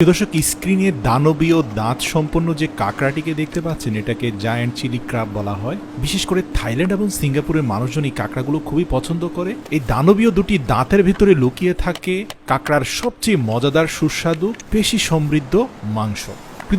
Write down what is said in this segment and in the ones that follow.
দর্শক, স্ক্রিনে দানবীয় দাঁত সম্পন্ন যে কাঁকড়াটিকে দেখতে পাচ্ছেন, এটাকে জায়ান্ট চিলি ক্রাব বলা হয়। বিশেষ করে থাইল্যান্ড এবং সিঙ্গাপুরের মানুষজন এই কাঁকড়াগুলো খুবই পছন্দ করে। এই দানবীয় দুটি দাঁতের ভেতরে লুকিয়ে থাকে কাঁকড়ার সবচেয়ে মজাদার, সুস্বাদু, পেশি সমৃদ্ধ মাংস।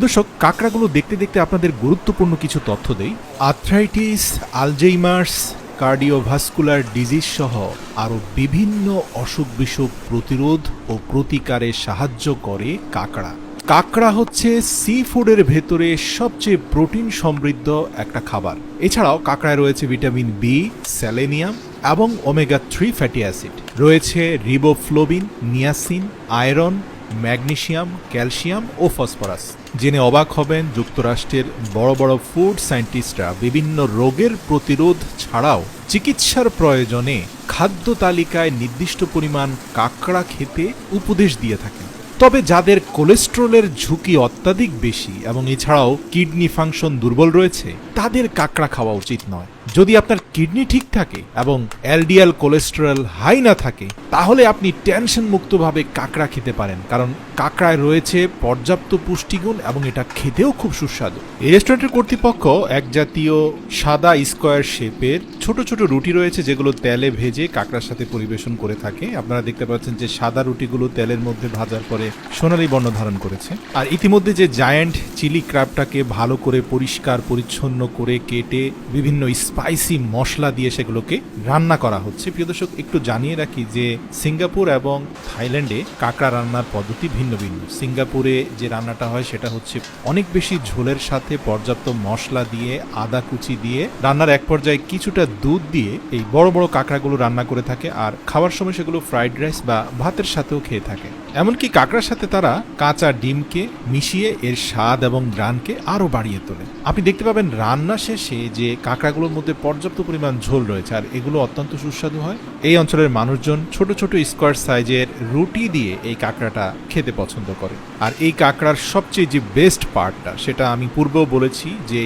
দর্শক, কাঁকড়াগুলো দেখতে দেখতে আপনাদের গুরুত্বপূর্ণ কিছু তথ্য দেই। আর্থ্রাইটিস, আলজেইমার্স, কার্ডিওভাস্কুলার ডিজিজ সহ আরও বিভিন্ন অসুখ বিসুখ প্রতিরোধ ও প্রতিকারে সাহায্য করে কাঁকড়া। কাঁকড়া হচ্ছে সি ফুডের ভেতরে সবচেয়ে প্রোটিন সমৃদ্ধ একটা খাবার। এছাড়াও কাঁকড়ায় রয়েছে ভিটামিন বি, সেলেনিয়াম এবং ওমেগা 3 ফ্যাটি অ্যাসিড, রয়েছে riboflavin, niacin, iron, magnesium, calcium ও ফসফরাস। জেনে অবাক হবেন, যুক্তরাষ্ট্রের বড় বড় ফুড সায়েন্টিস্টরা বিভিন্ন রোগের প্রতিরোধ ছাড়াও চিকিৎসার প্রয়োজনে খাদ্য তালিকায় নির্দিষ্ট পরিমাণ কাঁকড়া খেতে উপদেশ দিয়ে থাকেন। তবে যাদের কোলেস্ট্রলের ঝুঁকি অত্যাধিক বেশি এবং এছাড়াও কিডনি ফাংশন দুর্বল রয়েছে, তাদের কাঁকড়া খাওয়া উচিত নয়। যদি আপনার কিডনি ঠিক থাকে এবং এলডিএল কোলেস্টেরল হাই না থাকে, তাহলে আপনি টেনশন মুক্তভাবে কাঁকড়া খেতে পারেন, কারণ কাঁকড়ায় রয়েছে পর্যাপ্ত পুষ্টিগুণ এবং এটা খেতেও খুব সুস্বাদু। এই রেস্টুরেন্টের কর্তৃপক্ষ এক জাতীয় সাদা স্কোয়ার শেপের ছোট ছোট রুটি রয়েছে, যেগুলো তেলে ভেজে কাঁকড়ার সাথে পরিবেশন করে থাকে। আপনারা দেখতে পাচ্ছেন যে সাদা রুটিগুলো তেলের মধ্যে ভাজার পরে সোনালী বর্ণ ধারণ করেছে। আর ইতিমধ্যে যে জায়ান্ট চিলি ক্র্যাবটাকে ভালো করে পরিষ্কার পরিচ্ছন্ন করে কেটে বিভিন্ন স্পাইসি মশলা দিয়ে সেগুলোকে রান্না করা হচ্ছে। প্রিয় দর্শক, একটু জানিয়ে রাখি যে সিঙ্গাপুর এবং থাইল্যান্ডে কাঁকড়া রান্নার পদ্ধতি ভিন্ন ভিন্ন। সিঙ্গাপুরে যে রান্নাটা হয় সেটা হচ্ছে অনেক বেশি ঝোলের সাথে পর্যাপ্ত মশলা দিয়ে, আদা কুচি দিয়ে, রান্নার এক পর্যায়ে কিছুটা দুধ দিয়ে এই বড় বড় কাঁকড়াগুলো রান্না করে থাকে। আর খাওয়ার সময় সেগুলো ফ্রাইড রাইস বা ভাতের সাথেও খেয়ে থাকে। এমনকি কাঁকড়ার সাথে তারা কাঁচা ডিমকে মিশিয়ে এর স্বাদ এবং গ্রানকে আরও বাড়িয়ে তোলে। আপনি দেখতে পাবেন রান্না শেষে যে কাঁকড়াগুলোর মধ্যে পর্যাপ্ত পরিমাণ ঝোল রয়েছে, আর এগুলো অত্যন্ত সুস্বাদু হয়। এই অঞ্চলের মানুষজন ছোট ছোট স্কোয়ার সাইজের রুটি দিয়ে এই কাঁকড়াটা খেতে পছন্দ করে। আর এই কাঁকড়ার সবচেয়ে যে বেস্ট পার্টটা, সেটা আমি পূর্বেও বলেছি যে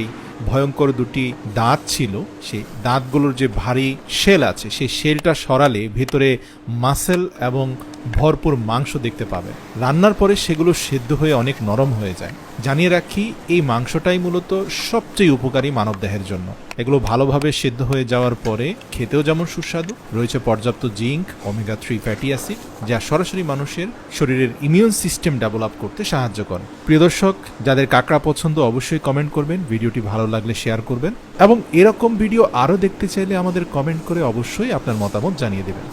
ভয়ঙ্কর দুটি দাঁত ছিল, সেই দাঁতগুলোর যে ভারী শেল আছে, সেই শেলটা সরালে ভেতরে মাসেল এবং ভরপুর মাংস দেখতে পাবে। রান্নার পরে সেগুলো সেদ্ধ হয়ে অনেক নরম হয়ে যায়। জানিয়ে রাখি, এই মাংসটাই মূলত সবচেয়ে উপকারী মানবদেহের জন্য। এগুলো ভালোভাবে সেদ্ধ হয়ে যাওয়ার পরে খেতেও যেমন সুস্বাদু, রয়েছে পর্যাপ্ত জিঙ্ক, ওমেগা 3 ফ্যাটি অ্যাসিড, যা সরাসরি মানুষের শরীরের ইমিউন সিস্টেম ডেভেলপ করতে সাহায্য করে। প্রিয় দর্শক, যাদের কাঁকড়া পছন্দ অবশ্যই কমেন্ট করবেন, ভিডিওটি ভালো লাগলে শেয়ার করবেন এবং এরকম ভিডিও আরও দেখতে চাইলে আমাদের কমেন্ট করে অবশ্যই আপনার মতামত জানিয়ে দেবেন।